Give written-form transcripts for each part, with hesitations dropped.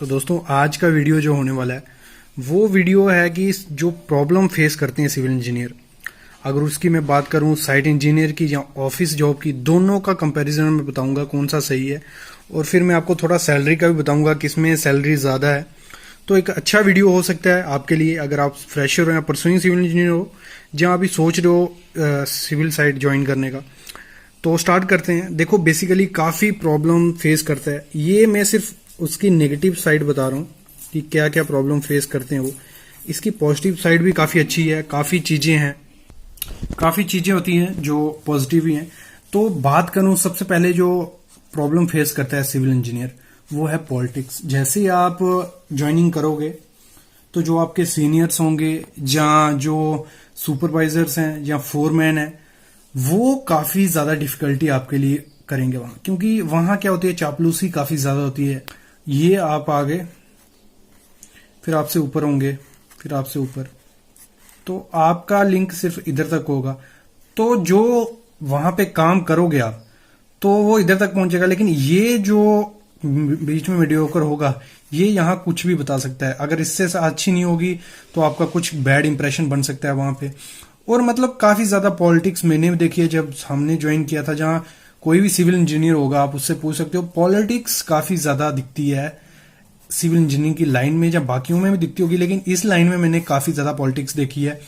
तो दोस्तों आज का वीडियो जो होने वाला है वो वीडियो है कि जो प्रॉब्लम फेस करते हैं सिविल इंजीनियर, अगर उसकी मैं बात करूं साइट इंजीनियर की या ऑफिस जॉब की, दोनों का कंपैरिजन मैं बताऊंगा कौन सा सही है। और फिर मैं आपको थोड़ा सैलरी का भी बताऊंगा किसमें सैलरी ज़्यादा है। तो एक अच्छा वीडियो हो सकता है आपके लिए अगर आप फ्रेशर हो या परसुइंग सिविल इंजीनियर हो, जहाँ अभी सोच रहे हो सिविल साइट ज्वाइन करने का। तो स्टार्ट करते हैं। देखो बेसिकली काफ़ी प्रॉब्लम फेस करता है, ये मैं सिर्फ उसकी नेगेटिव साइड बता रहा हूँ कि क्या क्या प्रॉब्लम फेस करते हैं वो। इसकी पॉजिटिव साइड भी काफ़ी अच्छी है, काफ़ी चीज़ें हैं, काफ़ी चीज़ें होती हैं जो पॉजिटिव ही हैं। तो बात करूँ सबसे पहले जो प्रॉब्लम फेस करता है सिविल इंजीनियर वो है पॉलिटिक्स। जैसे ही आप ज्वाइनिंग करोगे तो जो आपके सीनियर्स होंगे या जो सुपरवाइजर्स हैं या फोरमैन हैं वो काफ़ी ज़्यादा डिफिकल्टी आपके लिए करेंगे वहाँ, क्योंकि वहाँ क्या होती है, चापलूसी काफ़ी ज़्यादा होती है। ये आप आगे, फिर आपसे ऊपर होंगे, फिर आपसे ऊपर, तो आपका लिंक सिर्फ इधर तक होगा। तो जो वहां पे काम करोगे आप तो वो इधर तक पहुंचेगा, लेकिन ये जो बीच में मीडियोकर होगा ये यहाँ कुछ भी बता सकता है। अगर इससे अच्छी नहीं होगी तो आपका कुछ बैड इंप्रेशन बन सकता है वहां पे। और मतलब काफी ज्यादा पॉलिटिक्स मैंने भी देखी है जब हमने ज्वाइन किया था, जहाँ कोई भी सिविल इंजीनियर होगा आप उससे पूछ सकते हो, पॉलिटिक्स काफी ज्यादा दिखती है सिविल इंजीनियरिंग की लाइन में, या बाकियों में भी दिखती होगी, लेकिन इस लाइन में मैंने काफी ज्यादा पॉलिटिक्स देखी है।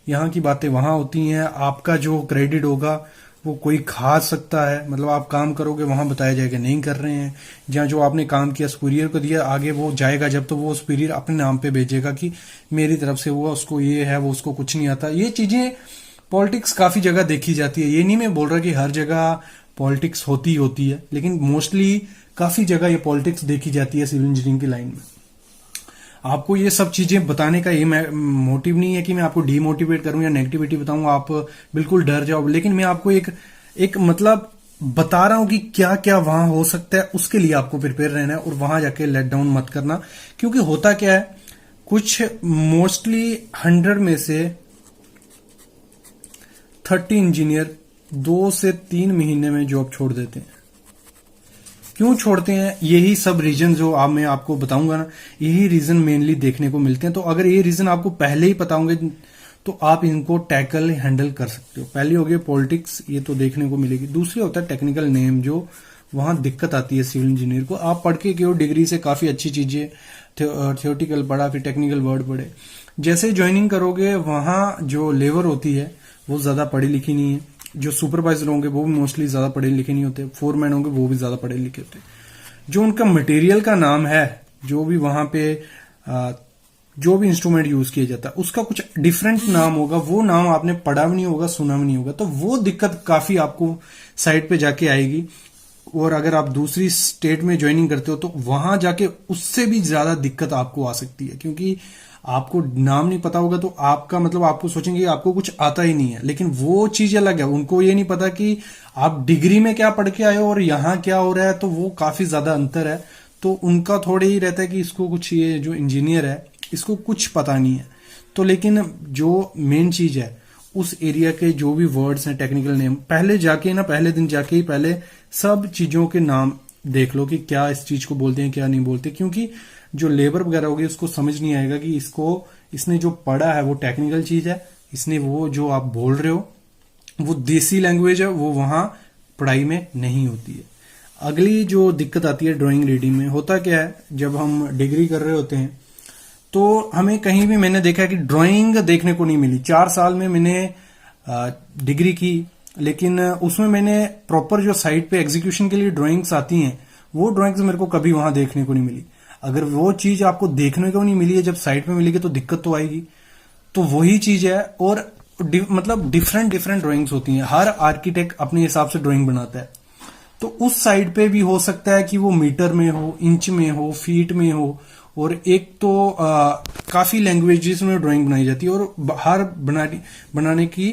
यहाँ की बातें वहां होती हैं, आपका जो क्रेडिट होगा वो कोई खा सकता है। मतलब आप काम करोगे वहां बताया जाएगा नहीं कर रहे हैं, जहाँ जो आपने काम किया सुपीरियर को दिया, आगे वो जाएगा जब तो वो सुपीरियर अपने नाम पे भेजेगा कि मेरी तरफ से हुआ, उसको ये है, वो उसको कुछ नहीं आता। ये चीजें पॉलिटिक्स काफी जगह देखी जाती है। ये नहीं मैं बोल रहा कि हर जगह पॉलिटिक्स होती है, लेकिन मोस्टली काफी जगह ये पॉलिटिक्स देखी जाती है सिविल इंजीनियरिंग की लाइन में। आपको ये सब चीजें बताने का ये मोटिव नहीं है कि मैं आपको डीमोटिवेट करूं या नेगेटिविटी बताऊं, आप बिल्कुल डर जाओ, लेकिन मैं आपको एक मतलब बता रहा हूं कि क्या क्या वहां हो सकता है, उसके लिए आपको प्रिपेयर रहना है और वहां जाके लेट डाउन मत करना। क्योंकि होता क्या है, कुछ मोस्टली 100 में से 30 इंजीनियर 2 से 3 महीने में जॉब छोड़ देते हैं। क्यों छोड़ते हैं, यही सब रीजन जो मैं आपको बताऊंगा ना, यही रीजन मेनली देखने को मिलते हैं। तो अगर ये रीजन आपको पहले ही पता होंगे तो आप इनको टैकल हैंडल कर सकते हो। पहली हो गई पॉलिटिक्स, ये तो देखने को मिलेगी। दूसरी होता है टेक्निकल नेम, जो वहां दिक्कत आती है सिविल इंजीनियर को। आप पढ़ के क्यों डिग्री से काफी अच्छी चीजें थियोटिकल पढ़ा, फिर टेक्निकल वर्ड पढ़े, जैसे ज्वाइनिंग करोगे वहां जो लेबर होती है वो ज्यादा पढ़ी लिखी नहीं है। जो सुपरवाइजर होंगे वो भी मोस्टली ज्यादा पढ़े लिखे नहीं होते, फोरमैन होंगे वो भी ज्यादा पढ़े लिखे होते। जो उनका मटेरियल का नाम है, जो भी वहां पे जो भी इंस्ट्रूमेंट यूज किया जाता है उसका कुछ डिफरेंट नाम होगा, वो नाम आपने पढ़ा भी नहीं होगा, सुना भी नहीं होगा। तो वो दिक्कत काफी आपको साइट पे जाके आएगी। और अगर आप दूसरी स्टेट में ज्वाइनिंग करते हो तो वहां जाके उससे भी ज्यादा दिक्कत आपको आ सकती है, क्योंकि आपको नाम नहीं पता होगा तो आपका मतलब आपको सोचेंगे आपको कुछ आता ही नहीं है, लेकिन वो चीज अलग है। उनको ये नहीं पता कि आप डिग्री में क्या पढ़ के आए हो और यहाँ क्या हो रहा है, तो वो काफी ज्यादा अंतर है। तो उनका थोड़े ही रहता है कि इसको कुछ, ये जो इंजीनियर है इसको कुछ पता नहीं है। तो लेकिन जो मेन चीज है उस एरिया के जो भी वर्ड्स हैं, टेक्निकल नेम, पहले जाके ना, पहले दिन जाके ही पहले सब चीजों के नाम देख लो कि क्या इस चीज को बोलते हैं क्या नहीं बोलते। क्योंकि जो लेबर वगैरह होगी उसको समझ नहीं आएगा कि इसने जो पढ़ा है वो टेक्निकल चीज है, इसने वो जो आप बोल रहे हो वो देसी लैंग्वेज है, वो वहां पढ़ाई में नहीं होती है। अगली जो दिक्कत आती है ड्राइंग रीडिंग में, होता क्या है, जब हम डिग्री कर रहे होते हैं तो हमें कहीं भी मैंने देखा है कि ड्राइंग देखने को नहीं मिली। 4 साल में मैंने डिग्री की, लेकिन उसमें मैंने प्रॉपर जो साइट पे एग्जीक्यूशन के लिए ड्राइंग्स आती हैं वो ड्राइंग्स मेरे को कभी वहां देखने को नहीं मिली। अगर वो चीज आपको देखने को नहीं मिली है, जब साइट पे मिलेगी तो दिक्कत तो आएगी। तो वही चीज है। और मतलब डिफरेंट ड्राइंग्स होती हैं, हर आर्किटेक्ट अपने हिसाब से ड्राइंग बनाता है। तो उस साइड पे भी हो सकता है कि वो मीटर में हो, इंच में हो, फीट में हो। और एक तो काफी लैंग्वेजेस में ड्राइंग बनाई जाती है और हर बनाने की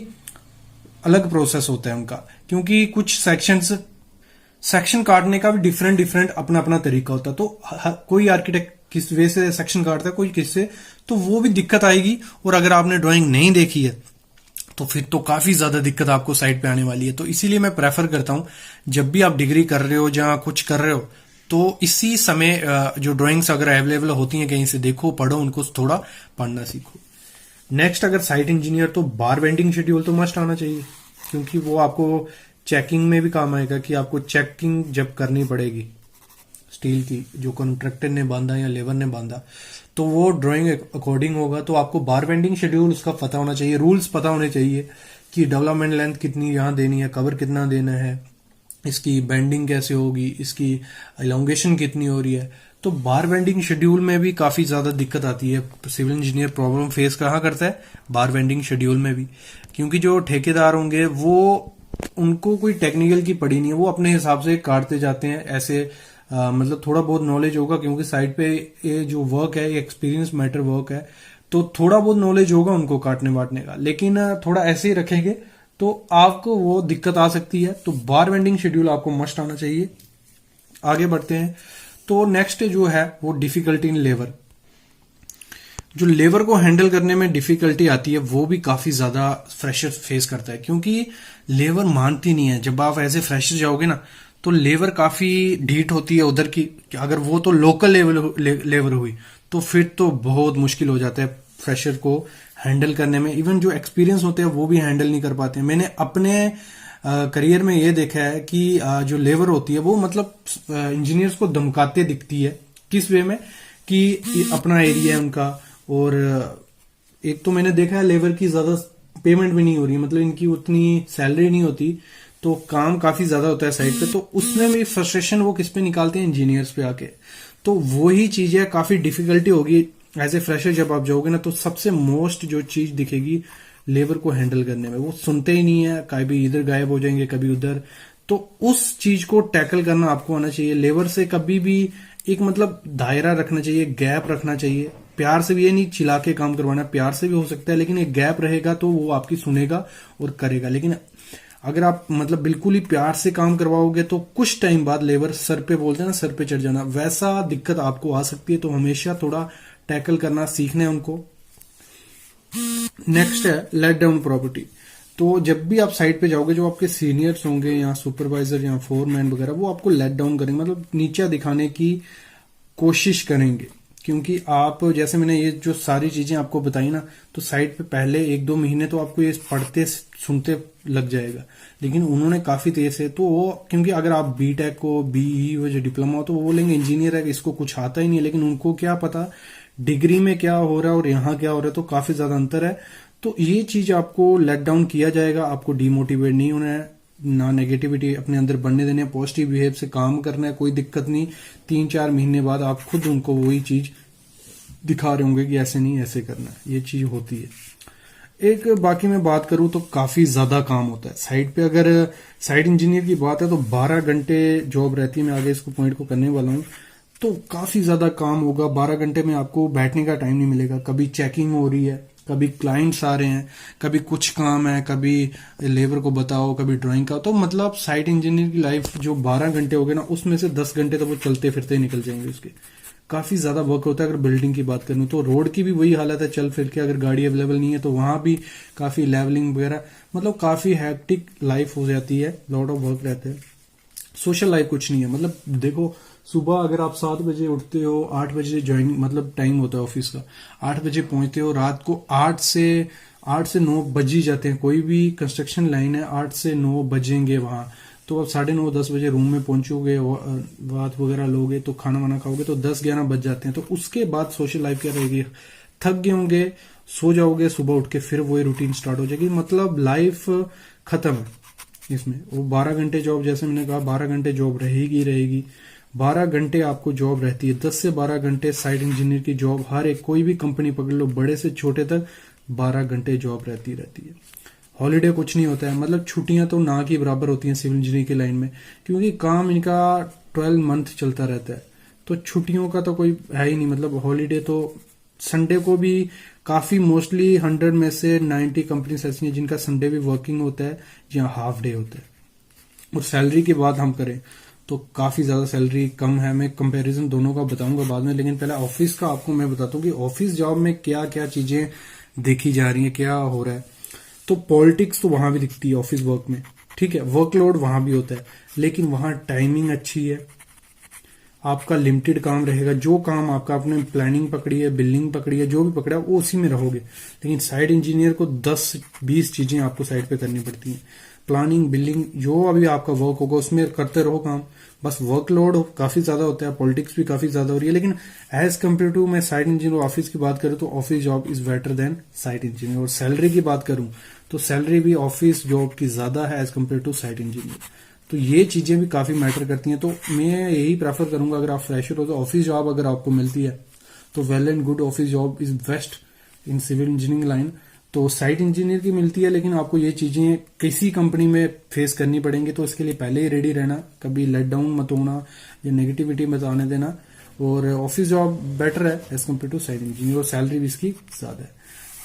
अलग प्रोसेस होता है उनका, क्योंकि कुछ सेक्शन काटने का भी डिफरेंट अपना अपना तरीका होता है। तो कोई आर्किटेक्ट किस वे से सेक्शन काटता है, कोई किससे, तो वो भी दिक्कत आएगी। और अगर आपने ड्राइंग नहीं देखी है तो फिर तो काफी ज्यादा दिक्कत आपको साइट पे आने वाली है। तो इसीलिए मैं प्रेफर करता हूं जब भी आप डिग्री कर रहे हो, जहां कुछ कर रहे हो, तो इसी समय जो ड्राइंग्स अगर अवेलेबल होती हैं कहीं से देखो, पढ़ो, उनको थोड़ा पढ़ना सीखो। नेक्स्ट, अगर साइट इंजीनियर, तो बार बेंडिंग शेड्यूल तो मस्ट आना चाहिए, क्योंकि वो आपको चेकिंग में भी काम आएगा कि आपको चेकिंग जब करनी पड़ेगी स्टील की, जो कॉन्ट्रैक्टर ने बांधा या लेबर ने बांधा, तो वो ड्राइंग अकॉर्डिंग होगा। तो आपको बार बेंडिंग शेड्यूल उसका पता होना चाहिए, रूल्स पता होने चाहिए कि डेवलपमेंट लेंथ कितनी यहाँ देनी है, कवर कितना देना है, इसकी बेंडिंग कैसे होगी, इसकी इलोंगेशन कितनी हो रही है। तो बार बेंडिंग शेड्यूल में भी काफी ज्यादा दिक्कत आती है। सिविल इंजीनियर प्रॉब्लम फेस कहाँ करता है? बार बेंडिंग शेड्यूल में भी, क्योंकि जो ठेकेदार होंगे वो, उनको कोई टेक्निकल की पड़ी नहीं है, वो अपने हिसाब से काटते जाते हैं ऐसे। मतलब थोड़ा बहुत नॉलेज होगा, क्योंकि साइड पे ये जो वर्क है, ये एक्सपीरियंस मैटर वर्क है, तो थोड़ा बहुत नॉलेज होगा उनको काटने वाटने का, लेकिन थोड़ा ऐसे ही रखेंगे तो आपको वो दिक्कत आ सकती है। तो बार बेंडिंग शेड्यूल आपको मस्ट आना चाहिए। आगे बढ़ते हैं, तो नेक्स्ट जो है वो डिफिकल्टी इन लेबर। जो लेबर को हैंडल करने में डिफिकल्टी आती है वो भी काफी ज्यादा फ्रेशर फेस करता है, क्योंकि लेबर मानती नहीं है। जब आप ऐसे फ्रेशर जाओगे ना, तो लेबर काफी ढीठ होती है उधर की। अगर वो तो लोकल लेबर हुई तो फिर तो बहुत मुश्किल हो जाता है फ्रेशर को हैंडल करने में। इवन जो एक्सपीरियंस होते हैं वो भी हैंडल नहीं कर पाते हैं। मैंने अपने करियर में ये देखा है कि जो लेबर होती है वो मतलब इंजीनियर्स को धमकाते दिखती है। किस वे में? कि अपना एरिया है उनका, और एक तो मैंने देखा है लेबर की ज्यादा पेमेंट भी नहीं हो रही है, मतलब इनकी उतनी सैलरी नहीं होती, तो काम काफी ज्यादा होता है साइड पे। तो उसमें भी फ्रस्ट्रेशन वो किस पे निकालते हैं? इंजीनियर्स पे आके। तो वही चीज है, काफी डिफिकल्टी होगी एज ए फ्रेशर जब आप जाओगे ना, तो सबसे मोस्ट जो चीज दिखेगी लेबर को हैंडल करने में, वो सुनते ही नहीं है, कभी इधर गायब हो जाएंगे कभी उधर। तो उस चीज को टैकल करना आपको आना चाहिए। लेबर से कभी भी एक मतलब दायरा रखना चाहिए, गैप रखना चाहिए। प्यार से भी, ये नहीं चिल्ला के काम करवाना, प्यार से भी हो सकता है, लेकिन एक गैप रहेगा तो वो आपकी सुनेगा और करेगा। लेकिन अगर आप मतलब बिल्कुल ही प्यार से काम करवाओगे तो कुछ टाइम बाद लेबर सर पे बोलते हैं ना, सर पे चढ़ जाना, वैसा दिक्कत आपको आ सकती है। तो हमेशा थोड़ा टैकल करना सीखना है उनको। नेक्स्ट है लेट डाउन प्रॉपर्टी। तो जब भी आप साइट पे जाओगे, जो आपके सीनियर्स होंगे या सुपरवाइजर या फोरमैन वगैरह, वो आपको लेट डाउन करेंगे, मतलब नीचा दिखाने की कोशिश करेंगे। क्योंकि आप, जैसे मैंने ये जो सारी चीजें आपको बताई ना, तो साइट पे पहले 1-2 महीने तो आपको ये पढ़ते सुनते लग जाएगा, लेकिन उन्होंने काफी तेज है। तो वो, क्योंकि अगर आप बीटेक को, बीई हो, जो डिप्लोमा हो, तो वो बोलेंगे इंजीनियर है, इसको कुछ आता ही नहीं है, लेकिन उनको क्या पता डिग्री में क्या हो रहा है और यहाँ क्या हो रहा है, तो काफी ज्यादा अंतर है। तो ये चीज आपको लेट डाउन किया जाएगा, आपको डिमोटिवेट नहीं होना है, ना नेगेटिविटी अपने अंदर बनने देने, पॉजिटिव बिहेव से काम करना है, कोई दिक्कत नहीं। 3-4 महीने बाद आप खुद उनको वही चीज दिखा रहे होंगे कि ऐसे नहीं, ऐसे करना है, ये चीज होती है। एक बाकी मैं बात करूं तो काफी ज्यादा काम होता है साइट पे। अगर साइट इंजीनियर की बात है तो 12 घंटे जॉब रहती है। मैं आगे इसको पॉइंट को करने वाला हूं। तो काफी ज्यादा काम होगा, 12 घंटे में आपको बैठने का टाइम नहीं मिलेगा। कभी चेकिंग हो रही है, कभी क्लाइंट्स आ रहे हैं, कभी कुछ काम है, कभी लेबर को बताओ, कभी ड्राइंग का। तो मतलब साइट इंजीनियर की लाइफ जो 12 घंटे हो गए ना, उसमें से 10 घंटे तो वो चलते फिरते ही निकल जाएंगे उसके। काफी ज्यादा वर्क होता है। अगर बिल्डिंग की बात करूं तो रोड की भी वही हालत है, चल फिर के अगर गाड़ी अवेलेबल नहीं है तो वहां भी काफी लेवलिंग वगैरह, मतलब काफी हैक्टिक लाइफ हो जाती है, लॉट ऑफ वर्क रहते हैं। सोशल लाइफ कुछ नहीं है। मतलब देखो, सुबह अगर आप 7 बजे उठते हो, 8 बजे ज्वाइन मतलब टाइम होता है ऑफिस का, 8 बजे पहुंचते हो, रात को 8 से 9 बज ही जाते हैं। कोई भी कंस्ट्रक्शन लाइन है, 8 से 9 बजेंगे वहां। तो आप 9:30-10 बजे रूम में पहुंचोगे, बात वगैरह लोगे, तो खाना वाना खाओगे, तो 10-11 बज जाते हैं। तो उसके बाद सोशल लाइफ क्या रहेगी? थक गए होंगे, सो जाओगे, सुबह उठ के फिर वही रूटीन स्टार्ट हो जाएगी। मतलब लाइफ खत्म है इसमें। वो 12 घंटे जॉब, जैसे मैंने कहा, 12 घंटे जॉब रहेगी। 12 घंटे आपको जॉब रहती है। 10 से 12 घंटे साइट इंजीनियर की जॉब, हर एक, कोई भी कंपनी पकड़ लो, बड़े से छोटे तक 12 घंटे जॉब रहती है। हॉलीडे कुछ नहीं होता है। मतलब छुट्टियां तो ना की बराबर होती हैं सिविल इंजीनियरिंग की लाइन में, क्योंकि काम इनका 12 मंथ चलता रहता है। तो छुट्टियों का तो कोई है ही नहीं। मतलब हॉलीडे तो संडे को भी काफी, मोस्टली 100 में से 90 कंपनीज ऐसी हैं जिनका संडे भी वर्किंग होता है, जहां हाफ डे होता है। और सैलरी की बात हम करें तो काफी ज्यादा सैलरी कम है। मैं कंपैरिजन दोनों का बताऊंगा बाद में, लेकिन पहले ऑफिस का आपको मैं बताता हूँ कि ऑफिस जॉब में क्या क्या चीजें देखी जा रही है, क्या हो रहा है। तो पॉलिटिक्स तो वहां भी दिखती है ऑफिस वर्क में, ठीक है, वर्कलोड वहां भी होता है, लेकिन वहां टाइमिंग अच्छी है, आपका लिमिटेड काम रहेगा। जो काम आपका आपने प्लानिंग पकड़ी है, बिल्डिंग पकड़ी है, जो भी पकड़ा है वो उसी में रहोगे। लेकिन साइट इंजीनियर को 10-20 चीजें आपको साइट पे करनी पड़ती हैं। प्लानिंग, बिल्डिंग, जो अभी आपका वर्क होगा उसमें करते रहो काम। बस वर्कलोड काफी ज्यादा होता है, पॉलिटिक्स भी काफी ज्यादा हो रही है। लेकिन एज कम्पेयर टू मैं साइट इंजीनियर ऑफिस की बात करूं तो office job is better than site engineer. और सैलरी की बात करूं तो सैलरी भी ऑफिस जॉब की ज्यादा है as compare to site engineer. तो ये चीजें भी काफी मैटर करती हैं। तो मैं यही प्रेफर करूंगा, अगर आप फ्रेशर हो तो ऑफिस जॉब अगर आपको मिलती है तो well and good, office job is best in civil engineering line. तो साइट इंजीनियर की मिलती है, लेकिन आपको ये चीजें किसी कंपनी में फेस करनी पड़ेंगी। तो इसके लिए पहले ही रेडी रहना, कभी लेट डाउन मत होना या नेगेटिविटी मत आने देना। और ऑफिस जॉब बेटर है as compare to site engineer, और सैलरी भी इसकी ज्यादा है।